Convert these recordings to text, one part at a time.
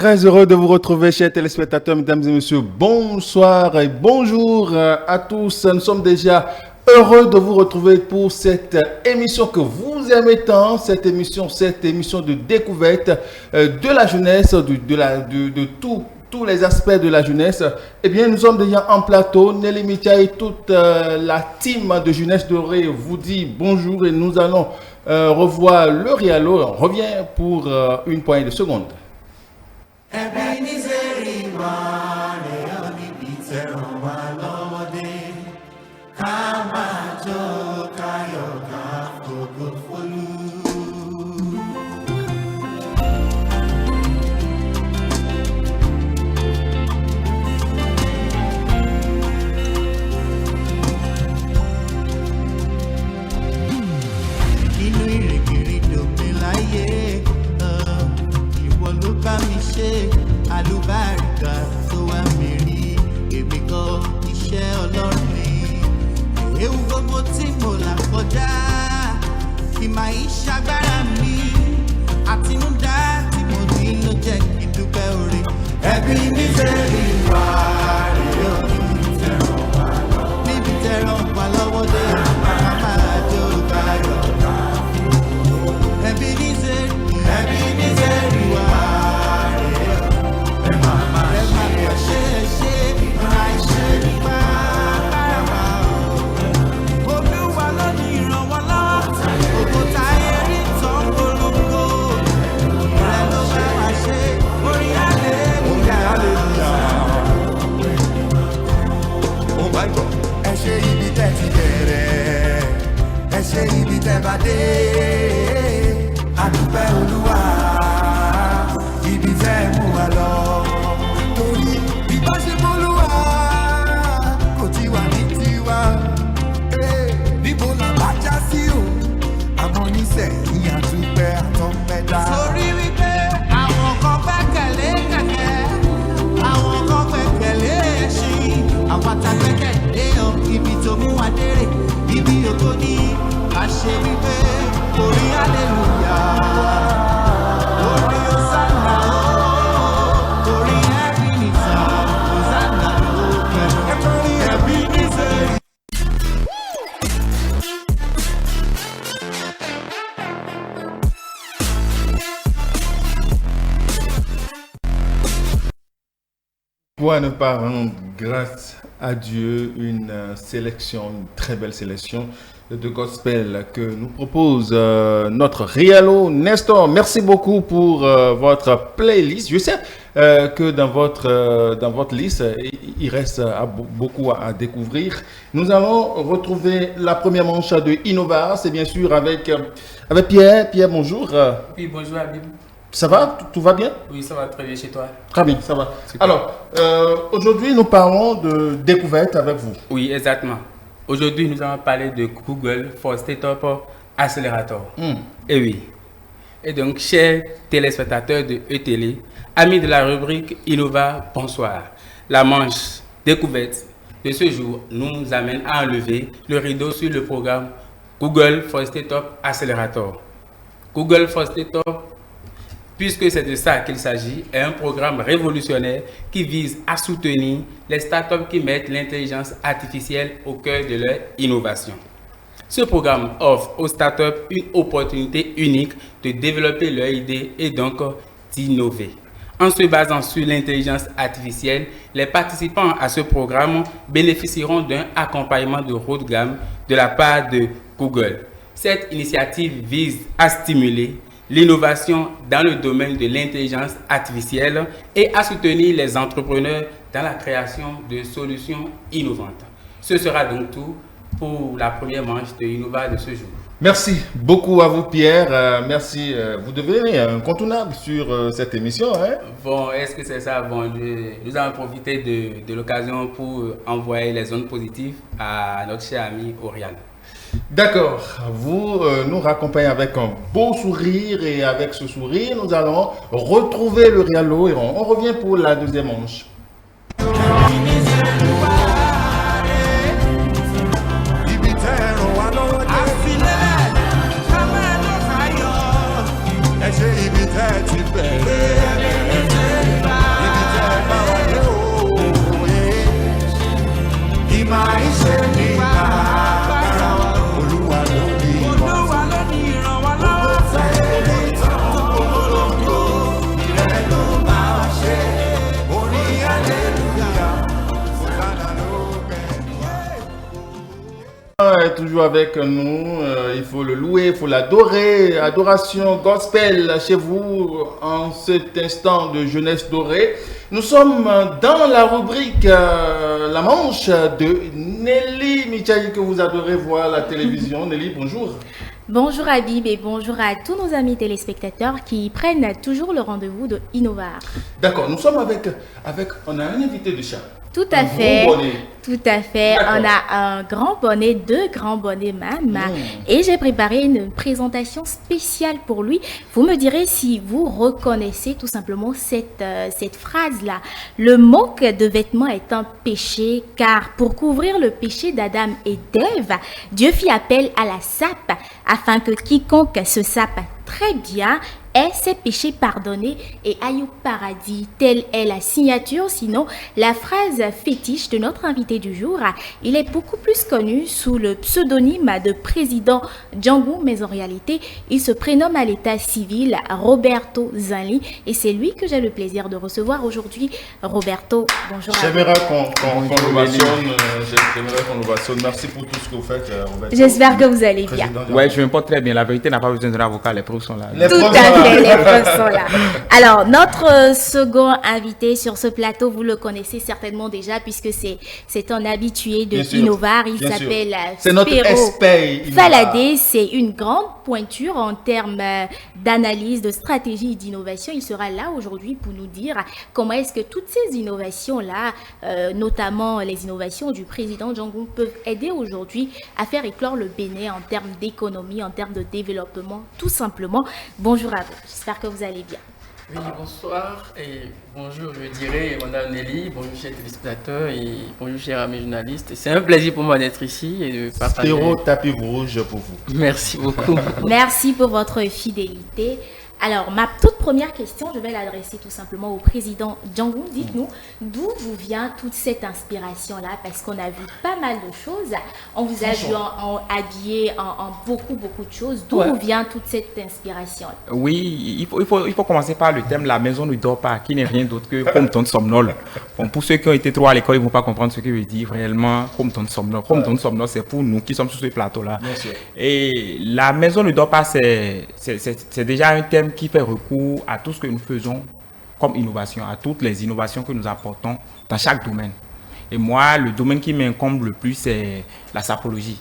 Très heureux de vous retrouver, chers téléspectateurs, mesdames et messieurs. Bonsoir et bonjour à tous. Nous sommes déjà heureux de vous retrouver pour cette émission que vous aimez tant, cette émission de découverte de la jeunesse, de tous les aspects de la jeunesse. Eh bien, nous sommes déjà en plateau. Nelly Mitia et toute la team de Jeunesse Dorée vous dit bonjour et nous allons revoir le Rialo. On revient pour une poignée de secondes. Àlùbáríkà tó wà mìírí èmi kọ́ iṣẹ́ Ọlọ́run ni ewu gbogbo tí mo là kọjá kì máa ń ṣagbára mi àtinúdá tí mo ní ló jẹ́ kí dúpẹ́ oore. Ẹbí mi sẹ́rí wá rèé o níbi tẹ̀ràn wà lọ́wọ́ dé màmá jó káyọ̀ ká. Ẹbí mi sẹ́rí wá. Ṣé ibi tẹ́ ti bẹ̀rẹ̀ ẹ ṣé ibi tẹ́ bá dé àdúpẹ́ Olúwa ibi tẹ́ mú wa lọ torí ìbáṣepọ̀ Olúwa kò ti wà ní tiwa níbo la bá já sí o àmọ́ nísẹ̀yìn àdúpẹ́ àtọ́pẹ́dá. Torí wípé àwọn kan gbẹ́kẹ̀lé kẹ̀kẹ́ àwọn kan gbẹ́kẹ̀lé ẹṣin àpáta gbẹ́kẹ̀lé ibi tó mú wa dérè ibi ògo ní àṣẹ wípé orí hallelujah orí hosanna orí Ebenezer hosanna lókè orí Ebenezer. Pour ne pas rendre grâce à Dieu, une très belle sélection de gospel que nous propose notre Rialo Nestor. Merci beaucoup pour votre playlist. Je sais que dans votre liste, il reste beaucoup à découvrir. Nous allons retrouver la première manche de Innova. C'est bien sûr avec Pierre. Pierre, bonjour. Oui, bonjour Habib. Ça va? Tout va bien? Oui, ça va très bien chez toi. Très bien, ça va. Super. Alors, aujourd'hui, nous parlons de découverte avec vous. Oui, exactement. Aujourd'hui, nous allons parler de Google for Startup Accelerator. Et oui. Et donc, chers téléspectateurs de E-Télé, amis de la rubrique Innova, bonsoir. La manche découverte de ce jour nous amène à enlever le rideau sur le programme Google for Startup Accelerator. Google for Startup, puisque c'est de ça qu'il s'agit, est un programme révolutionnaire qui vise à soutenir les startups qui mettent l'intelligence artificielle au cœur de leur innovation. Ce programme offre aux startups une opportunité unique de développer leurs idées et donc d'innover. En se basant sur l'intelligence artificielle, les participants à ce programme bénéficieront d'un accompagnement de haut de gamme de la part de Google. Cette initiative vise à stimuler l'innovation dans le domaine de l'intelligence artificielle et à soutenir les entrepreneurs dans la création de solutions innovantes. Ce sera donc tout pour la première manche de Innova de ce jour. Merci beaucoup à vous, Pierre. Merci. Vous devenez incontournable sur cette émission. Hein? Bon, est-ce que c'est ça? Bon, nous allons profiter de l'occasion pour envoyer les ondes positives à notre cher ami Oriane. D'accord, vous nous raccompagnez avec un beau sourire et avec ce sourire, nous allons retrouver le Rialo et on revient pour la deuxième manche. Ibi tẹ́ ti bẹ̀rẹ̀ est toujours avec nous. Il faut le louer, il faut l'adorer. Adoration gospel chez vous en cet instant de jeunesse dorée. Nous sommes dans la rubrique La Manche de Nelly Michaï que vous adorez voir à la télévision. Nelly, bonjour. Bonjour Habib et bonjour à tous nos amis téléspectateurs qui prennent toujours le rendez-vous de Innovar. D'accord, nous sommes on a un invité de chat. Tout à fait, Gros bonnet. tout à fait. On a un grand bonnet, 2 grands bonnets même. Et j'ai préparé une présentation spéciale pour lui. Vous me direz si vous reconnaissez tout simplement cette phrase-là. Le manque de vêtements est un péché, car pour couvrir le péché d'Adam et d'Ève, Dieu fit appel à la sape, afin que quiconque se sape très bien ait ses péchés pardonnés et aille au paradis. Telle est la signature, sinon la phrase fétiche de notre invité du jour. Il est beaucoup plus connu sous le pseudonyme de président Django, mais en réalité, il se prénomme à l'état civil Roberto Zinli et c'est lui que j'ai le plaisir de recevoir aujourd'hui. Roberto, bonjour. J'aimerais qu'on l'ovationne. Merci pour tout ce que vous faites, Roberto. J'espère que vous allez bien. Ouais, je me porte très bien. La vérité n'a pas besoin d'un avocat. Les preuves sont là. Tout à fait, les preuves sont là. Alors, notre second invité sur ce plateau, vous le connaissez certainement déjà puisque c'est un habitué de Innovar. Il s'appelle Spero Faladé. C'est une grande pointure en termes d'analyse, de stratégie et d'innovation. Il sera là aujourd'hui pour nous dire comment est-ce que toutes ces innovations-là, notamment les innovations du président Django, peuvent aider aujourd'hui à faire éclore le Bénin en termes d'économie, en termes de développement, tout simplement. Bonjour à vous, j'espère que vous allez bien. Oui, bonsoir et bonjour, je dirais, madame Nelly, bonjour chers téléspectateurs et bonjour chers amis journalistes. C'est un plaisir pour moi d'être ici et de partager. Spero tapis rouge pour vous. Merci beaucoup. Merci pour votre fidélité. Alors, ma toute première question, je vais l'adresser tout simplement au président Django. Dites-nous, d'où vous vient toute cette inspiration-là? Parce qu'on a vu pas mal de choses. On vous a vu habillé en beaucoup de choses. D'où vous vient toute cette inspiration? Oui, il faut commencer par le thème La maison ne dort pas, qui n'est rien d'autre que Compton somnol. Bon, pour ceux qui ont été trop à l'école, ils ne vont pas comprendre ce que veut dire réellement Compton somnol. Compton somnol, c'est pour nous qui sommes sur ce plateau-là. Et La maison ne dort pas, c'est déjà un thème qui fait recours à tout ce que nous faisons comme innovation, à toutes les innovations que nous apportons dans chaque domaine. Et moi, le domaine qui m'incombe le plus, c'est la sapologie.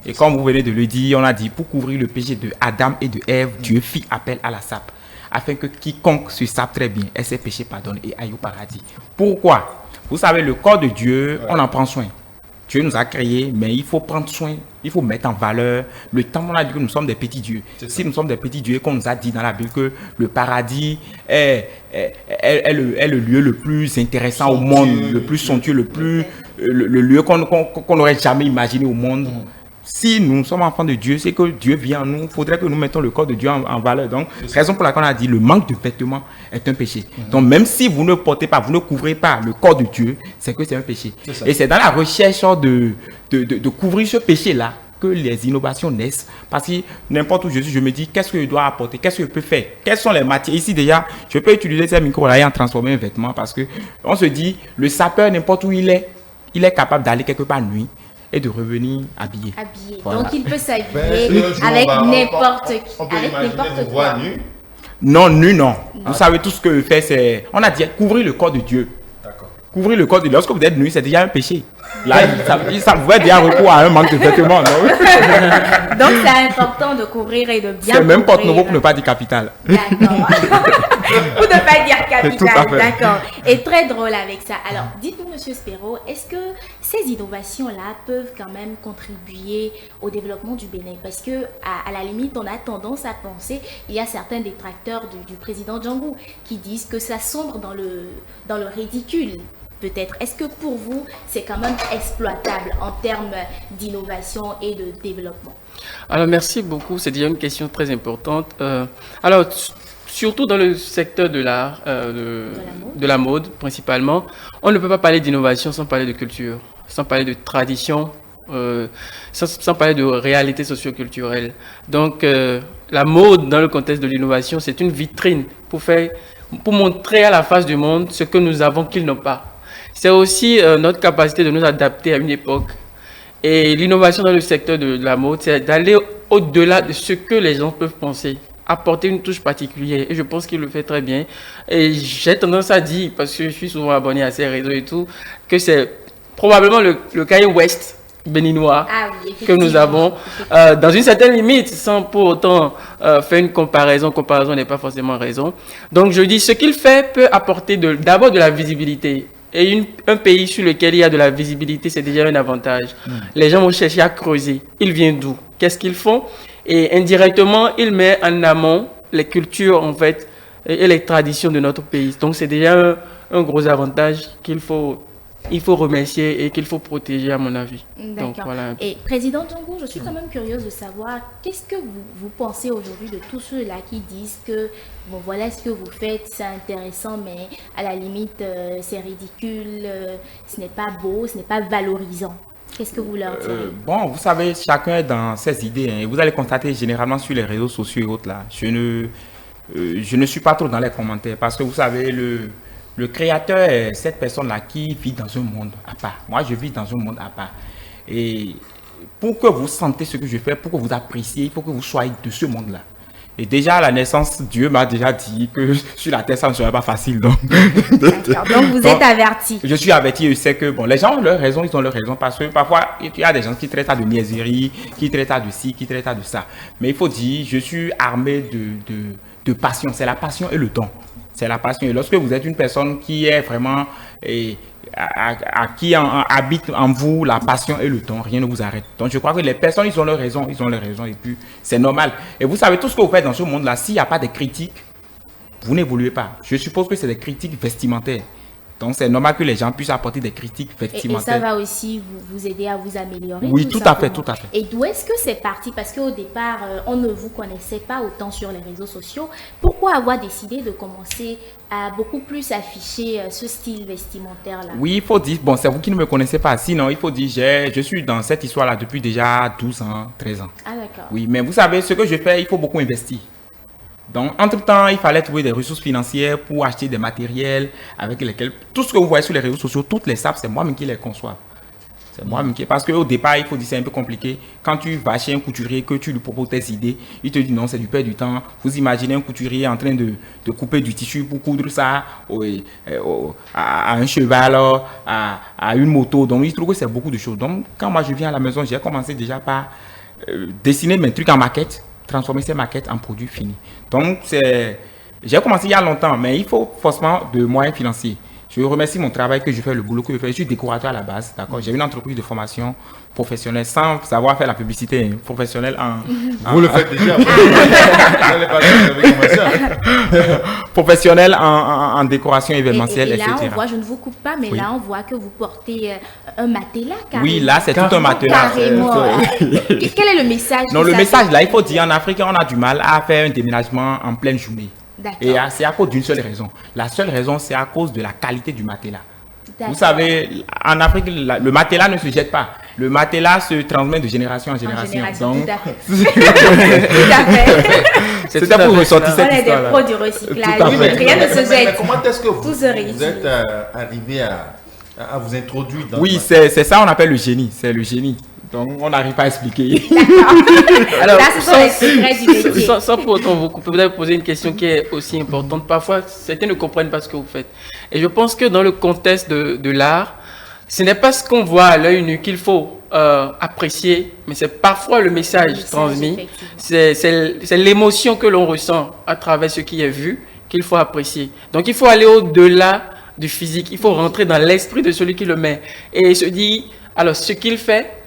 Et comme vous venez de le dire, on a dit, pour couvrir le péché de Adam et de Ève, Dieu fit appel à la sape, afin que quiconque se sape très bien ait ses péchés pardonnés et aille au paradis. Pourquoi? Vous savez, le corps de Dieu, on en prend soin. Dieu nous a créés, mais il faut prendre soin, il faut mettre en valeur le temps. On a dit que nous sommes des petits dieux. Si nous sommes des petits dieux, qu'on nous a dit dans la Bible que le paradis est le lieu le plus intéressant au monde, le plus somptueux, le lieu qu'on n'aurait jamais imaginé au monde. Si nous sommes enfants de Dieu, c'est que Dieu vient en nous. Il faudrait que nous mettons le corps de Dieu en valeur. Donc, raison pour laquelle on a dit le manque de vêtements est un péché. Donc, même si vous ne portez pas, vous ne couvrez pas le corps de Dieu, c'est que c'est un péché. Et c'est dans la recherche de couvrir ce péché-là que les innovations naissent. Parce que n'importe où je suis, je me dis qu'est-ce que je dois apporter, qu'est-ce que je peux faire, quelles sont les matières. Ici déjà, je peux utiliser ces micros-là et en transformer un vêtement parce que on se dit, le sapeur, n'importe où il est capable d'aller quelque part nuit et de revenir habillé. Voilà. Donc il peut s'habiller avec n'importe qui. On peut imaginer vous voir nu. Non, nu, non. Vous savez, tout ce que fait, c'est... On a dit couvrir le corps de Dieu. D'accord. Couvrir le corps de Dieu. Lorsque vous êtes nu, c'est déjà un péché. Là, ça pouvait déjà recours à un manque de vêtements. Donc c'est important de couvrir et de bien. C'est même porte-nouveau pour ne pas dire capital. D'accord. Pour ne pas dire capital, d'accord. Et très drôle avec ça. Alors, dites-nous, Monsieur Spero, est-ce que ces innovations-là peuvent quand même contribuer au développement du Bénin? Parce que, à la limite, on a tendance à penser, il y a certains détracteurs du président Django qui disent que ça sombre dans le ridicule. Peut-être. Est-ce que pour vous, c'est quand même exploitable en termes d'innovation et de développement? Alors, merci beaucoup. C'est déjà une question très importante. Alors, surtout dans le secteur de l'art, de la mode principalement, on ne peut pas parler d'innovation sans parler de culture, sans parler de tradition, sans parler de réalité socio-culturelle. Donc, la mode dans le contexte de l'innovation, c'est une vitrine pour montrer à la face du monde ce que nous avons qu'ils n'ont pas. C'est aussi notre capacité de nous adapter à une époque Et l'innovation dans le secteur de la mode, c'est d'aller au-delà de ce que les gens peuvent penser, apporter une touche particulière. Et je pense qu'il le fait très bien. Et j'ai tendance à dire, parce que je suis souvent abonné à ces réseaux et tout, que c'est probablement le Kanye West béninois que nous avons, dans une certaine limite, sans pour autant faire une comparaison. Comparaison n'est pas forcément raison. Donc je dis, ce qu'il fait peut apporter d'abord de la visibilité. Et un pays sur lequel il y a de la visibilité, c'est déjà un avantage. Les gens vont chercher à creuser. Ils viennent d'où? Qu'est-ce qu'ils font? Et indirectement, il met en amont les cultures, en fait, et les traditions de notre pays. Donc, c'est déjà un gros avantage qu'il faut remercier et qu'il faut protéger, à mon avis. Donc, D'accord. voilà. Et Président Djongo, je suis quand même curieuse de savoir, qu'est-ce que vous pensez aujourd'hui de tous ceux-là qui disent que, bon, voilà ce que vous faites, c'est intéressant, mais à la limite, c'est ridicule, ce n'est pas beau, ce n'est pas valorisant. Qu'est-ce que vous leur direz? Bon, vous savez, chacun est dans ses idées. Hein, et vous allez constater généralement sur les réseaux sociaux et autres là. Je ne suis pas trop dans les commentaires parce que vous savez, le créateur est cette personne-là qui vit dans un monde à part. Moi, je vis dans un monde à part. Et pour que vous sentez ce que je fais, pour que vous appréciez, il faut que vous soyez de ce monde-là. Et déjà, à la naissance, Dieu m'a déjà dit que sur la terre, ça ne serait pas facile. Donc, donc vous êtes averti. Je suis averti, je sais que bon, les gens ont leur raison, ils ont leur raison, parce que parfois, il y a des gens qui traitent ça de niaiserie, qui traitent ça de ci, qui traitent ça de ça. Mais il faut dire, je suis armé de passion. C'est la passion et le don. C'est la passion. Et lorsque vous êtes une personne qui est vraiment... qui habite en vous la passion et le don, rien ne vous arrête. Donc je crois que les personnes, ils ont leur raison, et puis c'est normal. Et vous savez, tout ce que vous faites dans ce monde-là, s'il n'y a pas de critiques, vous n'évoluez pas. Je suppose que c'est des critiques vestimentaires. Donc c'est normal que les gens puissent apporter des critiques vestimentaires. Et ça va aussi vous aider à vous améliorer. Oui, tout à fait. Et d'où est-ce que c'est parti? Parce qu'au départ, on ne vous connaissait pas autant sur les réseaux sociaux. Pourquoi avoir décidé de commencer à beaucoup plus afficher ce style vestimentaire-là? Oui, il faut dire, bon, c'est vous qui ne me connaissez pas. Sinon, il faut dire, je suis dans cette histoire-là depuis déjà 12 ans, 13 ans. Ah d'accord. Oui, mais vous savez, ce que je fais, il faut beaucoup investir. Donc, entre-temps, il fallait trouver des ressources financières pour acheter des matériels avec lesquels... Tout ce que vous voyez sur les réseaux sociaux, toutes les sapes, c'est moi-même qui les conçois. C'est moi-même qui... Parce qu'au départ, il faut dire, c'est un peu compliqué. Quand tu vas chez un couturier, que tu lui proposes tes idées, il te dit non, c'est du perte du temps. Vous imaginez un couturier en train de couper du tissu pour coudre ça à un cheval, à une moto. Donc, il trouve que c'est beaucoup de choses. Donc, quand moi je viens à la maison, j'ai commencé déjà par dessiner mes trucs en maquette, transformer ces maquettes en produits finis. Donc, j'ai commencé il y a longtemps, mais il faut forcément de moyens financiers. Je remercie mon travail que je fais, le boulot que je fais. Je suis décorateur à la base, d'accord. J'ai une entreprise de formation professionnelle, sans savoir faire la publicité, hein, professionnelle Vous le faites déjà. Professionnelle en décoration événementielle, et là, etc. on voit, je ne vous coupe pas, mais Oui. là, on voit que vous portez un matelas carrément. Oui, là, c'est tout un matelas. Carrément. Quel est le message? Non, que le ça message, fait? là, il faut dire, en Afrique, on a du mal à faire un déménagement en pleine journée. D'accord. Et c'est à cause d'une seule raison. La seule raison, c'est à cause de la qualité du matelas. D'accord. Vous savez, en Afrique, le matelas ne se jette pas. Le matelas se transmet de génération en génération. Donc, tout à fait. Tout à fait. c'était pour ressortir On cette est des histoire-là. pros du recyclage. Tout à fait. Rien ne se Mais jette. comment est-ce que Tout se réutilise. vous êtes arrivé à vous introduire dans Oui, le- c'est ça on appelle le génie. C'est le génie. Donc, on n'arrive pas à expliquer. Alors, Là, ce sont les secrets du métier. sans pour autant vous couper, vous avez posé une question qui est aussi importante. Parfois, certains ne comprennent pas ce que vous faites. Et je pense que dans le contexte de l'art, ce n'est pas ce qu'on voit à l'œil nu qu'il faut apprécier, mais c'est parfois le message transmis. C'est l'émotion que l'on ressent à travers ce qui est vu qu'il faut apprécier. Donc, il faut aller au-delà du physique. Il faut rentrer dans l'esprit de celui qui le met. Et se dire, alors, ce qu'il fait,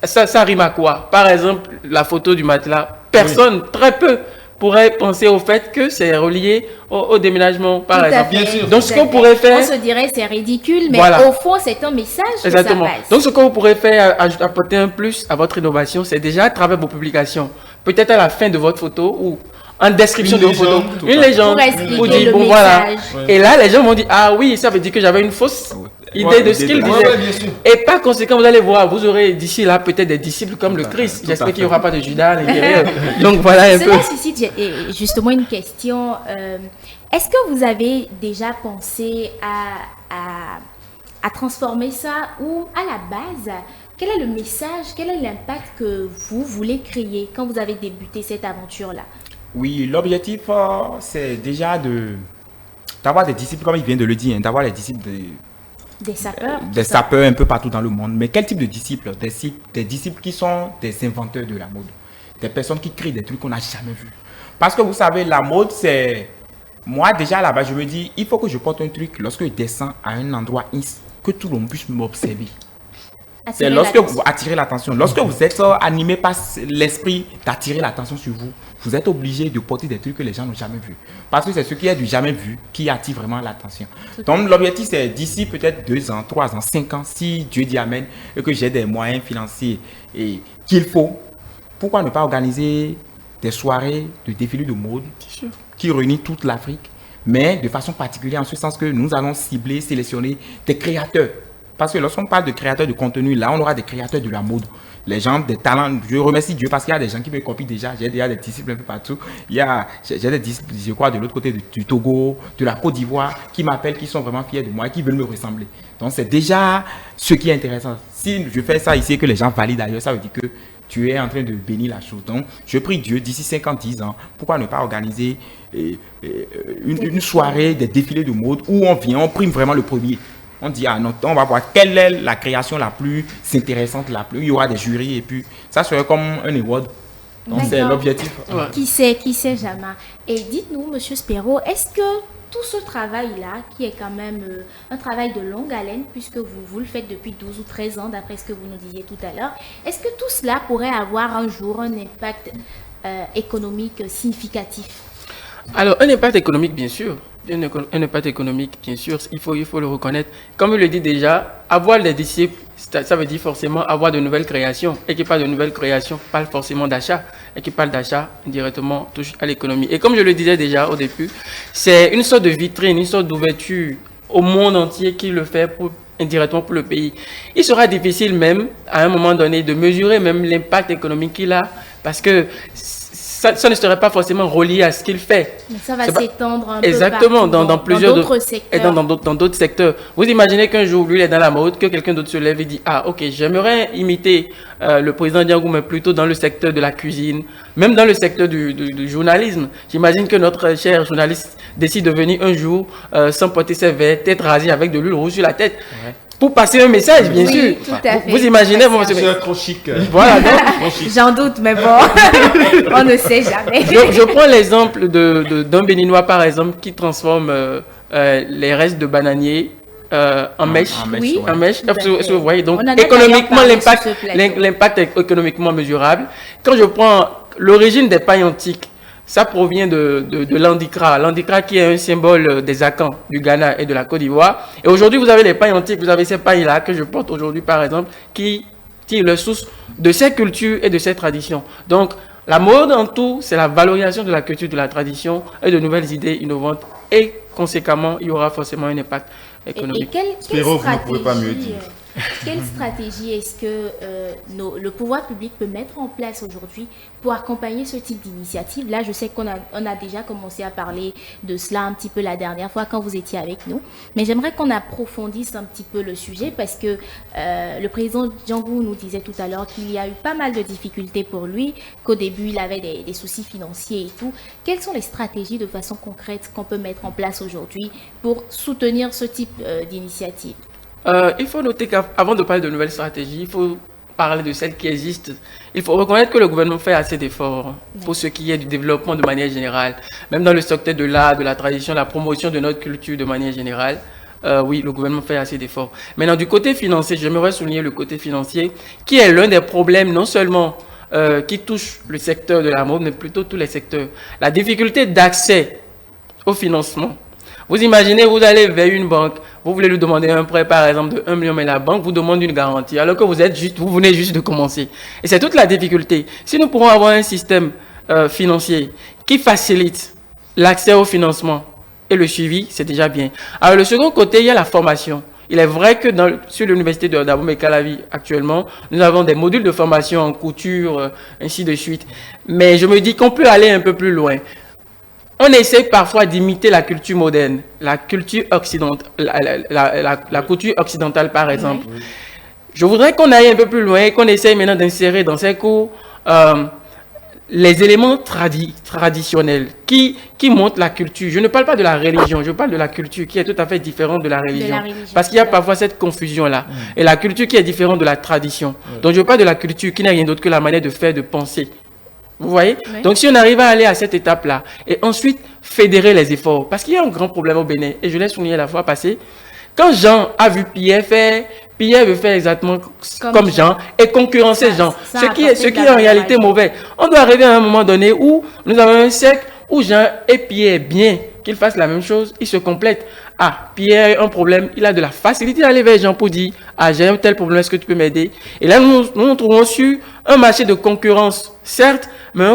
ça rime à quoi? Par exemple, la photo du matelas. Personne, très peu, pourrait penser au fait que c'est relié au déménagement, par Tout à exemple. fait, Bien sûr. tout Donc, ce à qu'on fait. pourrait faire... On se dirait c'est ridicule, mais Voilà. au fond, c'est un message que Exactement. ça passe. Donc, ce que vous pourrez faire, apporter un plus à votre innovation, c'est déjà à travers vos publications. Peut-être à la fin de votre photo ou en description Une de vos photos. légende, tout Une à fait. légende. Pour expliquer Vous dites, le bon, voilà. message. Et là, les gens vont dire, ah oui, ça veut dire que j'avais une fausse idée de ce qu'il Ouais, disait. ouais, bien sûr. Et par conséquent, vous allez voir, vous aurez d'ici là peut-être des disciples comme le Christ. J'espère qu'il n'y aura pas de Judas à l'intérieur. Donc voilà un peu. Cela suscite justement une question. Est-ce que vous avez déjà pensé à transformer ça ou à la base, quel est le message, quel est l'impact que vous voulez créer quand vous avez débuté cette aventure-là? Oui, l'objectif, c'est déjà d'avoir des disciples, comme il vient de le dire, hein, d'avoir les disciples Des sapeurs? des sapeurs un peu partout dans le monde. Mais quel type de disciples? Des disciples qui sont des inventeurs de la mode. Des personnes qui créent des trucs qu'on n'a jamais vus. Parce que vous savez, la mode, c'est... Moi, déjà là-bas, je me dis, il faut que je porte un truc lorsque je descends à un endroit que tout le monde puisse m'observer. C'est lorsque vous attirez l'attention. Lorsque vous êtes animé par l'esprit d'attirer l'attention sur vous, vous êtes obligé de porter des trucs que les gens n'ont jamais vus. Parce que c'est ce qui est du jamais vu qui attire vraiment l'attention. Donc l'objectif, c'est d'ici peut-être 2 ans, 3 ans, 5 ans, si Dieu dit Amen, et que j'ai des moyens financiers et qu'il faut, pourquoi ne pas organiser des soirées de défilés de mode qui réunissent toute l'Afrique, mais de façon particulière en ce sens que nous allons cibler, sélectionner des créateurs. Parce que lorsqu'on parle de créateurs de contenu, là, on aura des créateurs de la mode. Les gens, des talents. Je remercie Dieu parce qu'il y a des gens qui me copient déjà. J'ai déjà des disciples un peu partout. J'ai des disciples, je crois, de l'autre côté du Togo, de la Côte d'Ivoire, qui m'appellent, qui sont vraiment fiers de moi, qui veulent me ressembler. Donc, c'est déjà ce qui est intéressant. Si je fais ça ici et que les gens valident d'ailleurs, ça veut dire que tu es en train de bénir la chose. Donc, je prie Dieu, d'ici 50, 10 ans, pourquoi ne pas organiser une soirée, des défilés de mode où on vient, on prime vraiment le premier. On dit, ah non, on va voir quelle est la création la plus intéressante, il y aura des jurys et puis ça serait comme un award. Donc c'est l'objectif. Ouais. Qui sait jamais. Et dites-nous, Monsieur Spero, est-ce que tout ce travail-là, qui est quand même un travail de longue haleine, puisque vous le faites depuis 12 ou 13 ans, d'après ce que vous nous disiez tout à l'heure, est-ce que tout cela pourrait avoir un jour un impact économique significatif? Alors, un impact économique, bien sûr. Un impact économique, bien sûr, il faut le reconnaître. Comme je le dis déjà, avoir des disciples, ça veut dire forcément avoir de nouvelles créations. Et qui parle de nouvelles créations, parle forcément d'achat. Et qui parle d'achat, directement touche à l'économie. Et comme je le disais déjà au début, c'est une sorte de vitrine, une sorte d'ouverture au monde entier qui le fait indirectement pour le pays. Il sera difficile même, à un moment donné, de mesurer même l'impact économique qu'il a, parce que ça ne serait pas forcément relié à ce qu'il fait. Mais ça va s'étendre un peu exactement, dans plusieurs d'autres secteurs. Et dans d'autres secteurs. Vous imaginez qu'un jour, lui, il est dans la mode, que quelqu'un d'autre se lève et dit « Ah, ok, j'aimerais imiter le président Diangou, mais plutôt dans le secteur de la cuisine, même dans le secteur du journalisme. » J'imagine que notre cher journaliste décide de venir un jour sans porter ses verres, tête rasée avec de l'huile rouge sur la tête. Ouais. Pour passer un message, bien sûr. Tout à fait. Vous imaginez, c'est trop chic. Voilà, donc, j'en doute, mais bon, on ne sait jamais. Je prends l'exemple d'un Béninois, par exemple, qui transforme les restes de bananiers en mèche. Oui, en mèche. Vous voyez, donc économiquement, l'impact est économiquement mesurable. Quand je prends l'origine des pailles antiques, ça provient de l'Andikra. L'Andikra qui est un symbole des Akans du Ghana et de la Côte d'Ivoire. Et aujourd'hui, vous avez les pailles antiques, vous avez ces pailles-là que je porte aujourd'hui, par exemple, qui tirent leur source de ces cultures et de ces traditions. Donc, la mode en tout, c'est la valorisation de la culture, de la tradition et de nouvelles idées innovantes. Et conséquemment, il y aura forcément un impact économique. Quelle stratégie est-ce que le pouvoir public peut mettre en place aujourd'hui pour accompagner ce type d'initiative? Là, je sais qu'on a déjà commencé à parler de cela un petit peu la dernière fois quand vous étiez avec nous. Mais j'aimerais qu'on approfondisse un petit peu le sujet parce que le président Diangou nous disait tout à l'heure qu'il y a eu pas mal de difficultés pour lui, qu'au début, il avait des soucis financiers et tout. Quelles sont les stratégies de façon concrète qu'on peut mettre en place aujourd'hui pour soutenir ce type d'initiative? Il faut noter qu'avant de parler de nouvelles stratégies, il faut parler de celles qui existent. Il faut reconnaître que le gouvernement fait assez d'efforts pour ce qui est du développement de manière générale. Même dans le secteur de l'art, de la tradition, la promotion de notre culture de manière générale. Oui, le gouvernement fait assez d'efforts. Maintenant, du côté financier, j'aimerais souligner le côté financier, qui est l'un des problèmes non seulement qui touche le secteur de la mode, mais plutôt tous les secteurs. La difficulté d'accès au financement. Vous imaginez, vous allez vers une banque, vous voulez lui demander un prêt par exemple de 1 million, mais la banque vous demande une garantie, alors que vous venez juste de commencer. Et c'est toute la difficulté. Si nous pourrons avoir un système financier qui facilite l'accès au financement et le suivi, c'est déjà bien. Alors le second côté, il y a la formation. Il est vrai que sur l'université de Dabomey-Calavi actuellement, nous avons des modules de formation en couture, ainsi de suite. Mais je me dis qu'on peut aller un peu plus loin. On essaie parfois d'imiter la culture moderne, la culture occidentale, la couture occidentale par exemple. Oui. Je voudrais qu'on aille un peu plus loin, qu'on essaye maintenant d'insérer dans ces cours les éléments traditionnels qui montrent la culture. Je ne parle pas de la religion, je parle de la culture qui est tout à fait différente de la religion. Parce qu'il y a parfois cette confusion-là. Et la culture qui est différente de la tradition. Donc je parle de la culture qui n'est rien d'autre que la manière de faire, de penser. Vous voyez? Donc si on arrive à aller à cette étape-là et ensuite fédérer les efforts, parce qu'il y a un grand problème au Bénin, et je l'ai souligné la fois passée, quand Jean a vu Pierre faire, Pierre veut faire exactement comme Jean et concurrencer Jean. Ce qui est en réalité mauvais. On doit arriver à un moment donné où nous avons un cercle où Jean et Pierre, bien qu'ils fassent la même chose, ils se complètent. Ah, Pierre a un problème, il a de la facilité à aller vers Jean pour dire « Ah, j'ai un tel problème, est-ce que tu peux m'aider ?» Et là, nous nous trouvons sur un marché de concurrence, certes, mais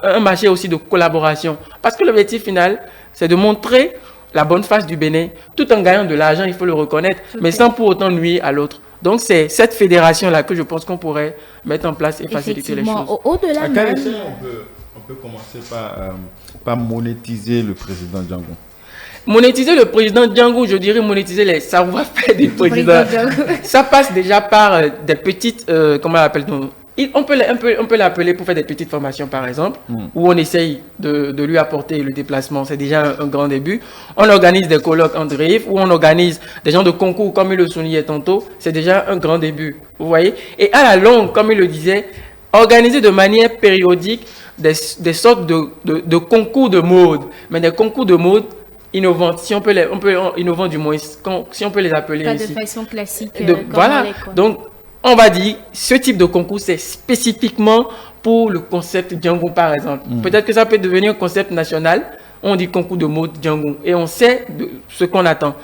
un marché aussi de collaboration. Parce que l'objectif final, c'est de montrer la bonne face du Bénin, tout en gagnant de l'argent, il faut le reconnaître, mais sans pour autant nuire à l'autre. Donc, c'est cette fédération-là que je pense qu'on pourrait mettre en place et faciliter les choses. Au-delà même... On peut commencer par monétiser le président Django. Monétiser le président Django, je dirais monétiser les savoir-faire du président. Ça passe déjà par des petites, comment on appelle-t-on ? On peut l'appeler pour faire des petites formations, par exemple, où on essaye de lui apporter le déplacement. C'est déjà un grand début. On organise des colloques en drift, où on organise des genres de concours, comme il le soulignait tantôt. C'est déjà un grand début, vous voyez. Et à la longue, comme il le disait, organiser de manière périodique des sortes de concours de mode. Mais des concours de mode innovants, si on peut innovants du moins, si on peut les appeler pas ainsi. De façon classique. Voilà, donc... On va dire, ce type de concours, c'est spécifiquement pour le concept Django, par exemple. Peut-être que ça peut devenir un concept national. On dit concours de mode Django. Et on sait ce qu'on attend.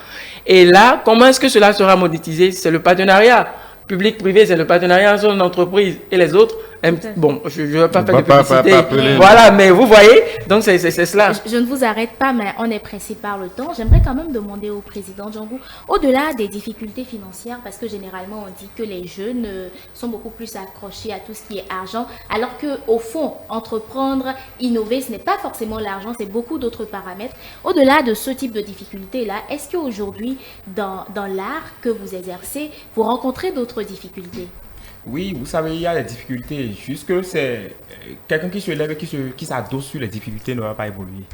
Et là, comment est-ce que cela sera monétisé? C'est le partenariat. Public-privé, c'est le partenariat entre une entreprise et les autres. Bon, je ne vais pas faire de publicité. Voilà, mais vous voyez, donc c'est cela. Je ne vous arrête pas, mais on est pressé par le temps. J'aimerais quand même demander au président Django, au-delà des difficultés financières, parce que généralement on dit que les jeunes sont beaucoup plus accrochés à tout ce qui est argent, alors qu'au fond, entreprendre, innover, ce n'est pas forcément l'argent, c'est beaucoup d'autres paramètres. Au-delà de ce type de difficultés-là, est-ce qu'aujourd'hui, dans l'art que vous exercez, vous rencontrez d'autres difficultés? Oui, vous savez, il y a des difficultés. Juste que c'est quelqu'un qui se lève et qui s'adosse sur les difficultés ne va pas évoluer.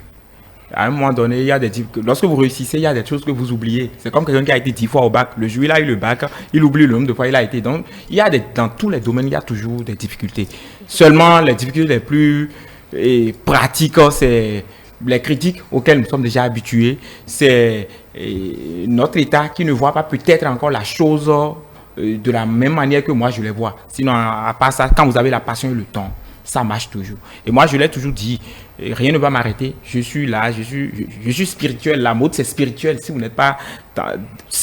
À un moment donné, il y a des lorsque vous réussissez, il y a des choses que vous oubliez. C'est comme quelqu'un qui a été 10 fois au bac. Le jour où il a eu le bac, il oublie le nombre de fois il a été. Donc, dans tous les domaines, il y a toujours des difficultés. Seulement, les difficultés les plus pratiques, c'est les critiques auxquelles nous sommes déjà habitués. C'est notre État qui ne voit pas peut-être encore la chose de la même manière que moi je les vois. Sinon, à part ça, quand vous avez la passion et le temps, ça marche toujours. Et moi, je l'ai toujours dit, rien ne va m'arrêter. Je suis là, je suis spirituel. La mode, c'est spirituel. Si vous n'êtes pas...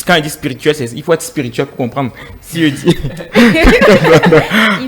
Quand il dit spirituel, il faut être spirituel pour comprendre. Si je dis...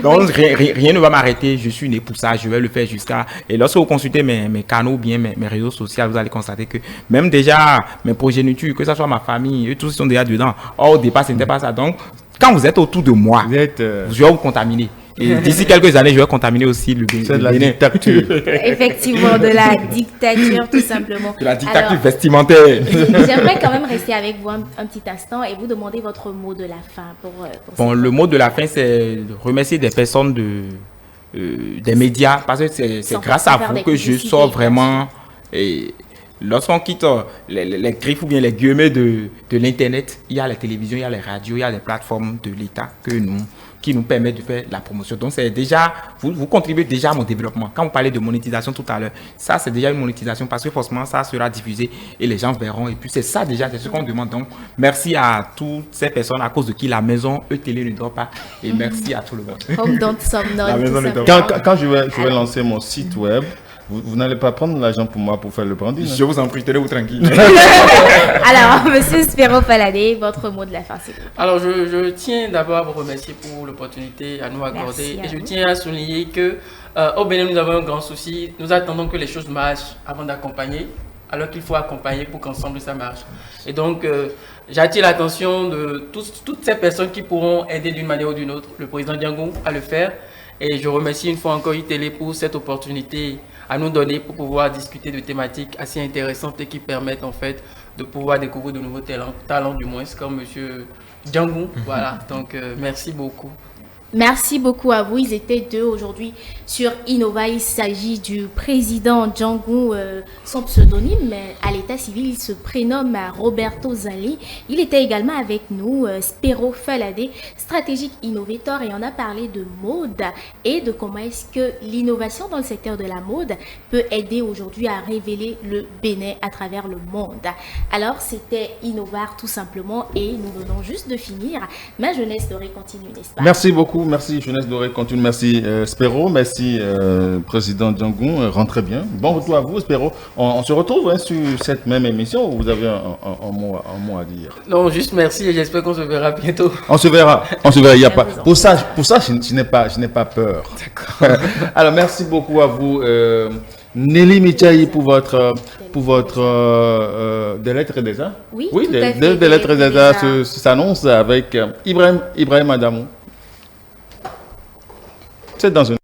Donc, rien ne va m'arrêter. Je suis né pour ça. Je vais le faire jusqu'à... Et lorsque vous consultez mes canaux ou bien mes réseaux sociaux, vous allez constater que même déjà, mes progénitures, que ce soit ma famille, eux tous sont déjà dedans. Or, au départ, ce n'était pas ça. Donc, quand vous êtes autour de moi, je vais vous contaminer. Et d'ici quelques années, je vais contaminer aussi le Bénin. C'est de la dictature. Pour de la dictature, tout simplement. De la dictature vestimentaire. J'aimerais quand même rester avec vous un petit instant et vous demander votre mot de la fin. Bon, le mot de la fin, c'est de remercier des personnes des médias, parce que c'est grâce à vous que je sors vraiment... Et lorsqu'on quitte les griffes ou bien les guillemets de l'Internet, il y a la télévision, il y a les radios, il y a les plateformes de l'État qui nous permettent de faire la promotion. Donc, c'est déjà, vous contribuez déjà à mon développement. Quand vous parlez de monétisation tout à l'heure, ça, c'est déjà une monétisation parce que forcément, ça sera diffusé et les gens verront. Et puis, c'est ça déjà, c'est ce qu'on demande. Donc, merci à toutes ces personnes à cause de qui la maison E-Télé ne dort pas. Et merci à tout le monde. Home Don't Somnol. Quand je vais lancer mon site web, vous n'allez pas prendre l'argent pour moi pour faire le branding. Je vous en prie, tenez-vous tranquille. Alors, monsieur Spiro Paladé, votre mot de la fin, c'est quoi? Alors, je tiens d'abord à vous remercier pour l'opportunité à nous accorder. Et je tiens à souligner que au Bénin, nous avons un grand souci. Nous attendons que les choses marchent avant d'accompagner, alors qu'il faut accompagner pour qu'ensemble ça marche. Et donc, j'attire l'attention de toutes ces personnes qui pourront aider d'une manière ou d'une autre le président Django à le faire. Et je remercie une fois encore iTélé pour cette opportunité à nous donner pour pouvoir discuter de thématiques assez intéressantes et qui permettent en fait de pouvoir découvrir de nouveaux talents du moins, comme Monsieur Django. Voilà, donc merci beaucoup. Merci beaucoup à vous. Ils étaient deux aujourd'hui sur Innova. Il s'agit du président Django, son pseudonyme, mais à l'état civil, il se prénomme Roberto Zali. Il était également avec nous, Spero Falade, stratégique innovateur, et on a parlé de mode et de comment est-ce que l'innovation dans le secteur de la mode peut aider aujourd'hui à révéler le Bénin à travers le monde. Alors, c'était Innovar tout simplement, et nous venons juste de finir. Ma jeunesse dorée continue, n'est-ce pas? Merci beaucoup, merci Jeunesse Dorée continue, merci Spero, merci Président Django, rentrez bien. Bon retour à vous Spero. On se retrouve sur cette même émission où vous avez un mot à dire. Non, juste merci et j'espère qu'on se verra bientôt. On se verra, il y a pas. Pour ça, je n'ai pas peur. D'accord. Alors merci beaucoup à vous. Nelly Michaï pour votre des lettres déjà. Oui, des lettres déjà s'annonce avec Ibrahim Adamou. C'est dans une